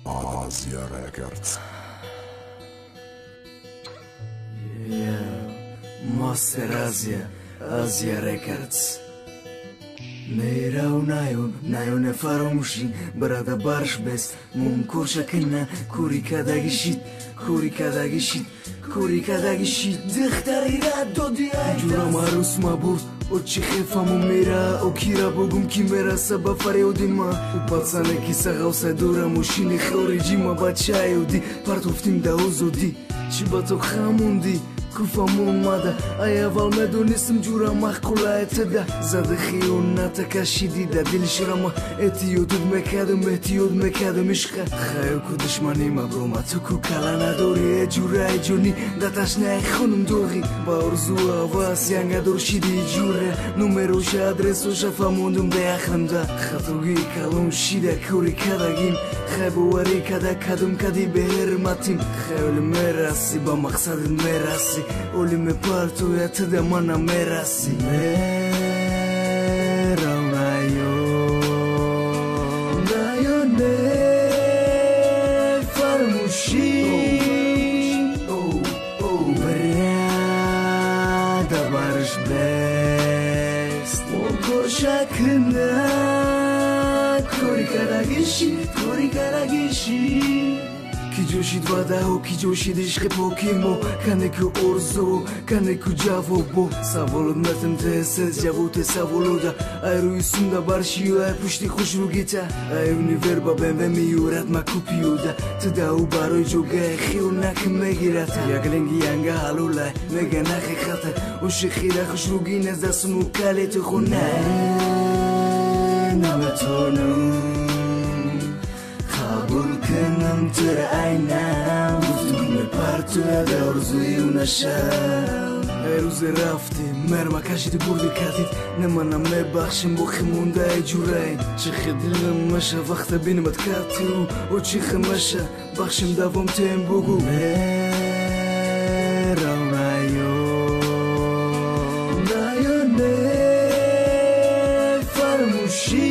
Asia Records. Yeah, Master Asia Records. Nayon e faromushi Brada barsh bes Mum kursha kena Kuri kadagishit Dikhtari ra dodi ay Jura marus mabur Ochi khifa mumira Okira bogum kimera Saba fare udima Upalsane kisa gausa dura Mushini khoriji bachai udi Partuftim da uzodi Chibato khamundi كوفامون ماذا أيا فالمدون اسم جورا مخكولا اتدا زاد خيونا تكاشي ديدا دل شرما اتيود مكادم عشقه خايو كدشماني مبروما تكو كالانا دوري جورا جوني داتاشنا خونم دوغي باورزوا واس يانغا دورشيدي جورا نوميروش ادرسوش فاموندم دي اخرم دا خطوغي كالون شيدا كوري كاداغيم خيبو وري كادا كادم كادي بهر ماتيم خيو المراسي بمقصد المراسي Oli me parto e te de mana merasi Mera Nayo ne farmushi Brada barış best Moko şakına Kori karagishi Kijoshi dvadaho, kijoshi dishke pokimo Kaneku orzo, kaneku javobo Savolod metem te ses javute savoloda Ayru isunda barshiyo ay pushti khushrugita Ay univerba benve miyurat makupiyuda Tadao baroy joga khil nak megirata Yaglengi yanga halulay, mega nakhi khata Ushi khila khushrugin az dasmu kalet khunay Namatonu Kenam terayna Uzun me parto da orzuy unasha Eruze rafti merma kashit burdi katit Nemana me bakhshim bo khimunda ay jurayn Chikhidilm masha vakhta bin matkatu O chikhimasha bakhshim davom tem bugu Mera Nayo ne farmushi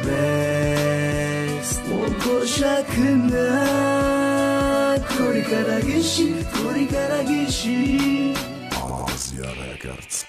best Moko şakına Kori karagishi Asia Records.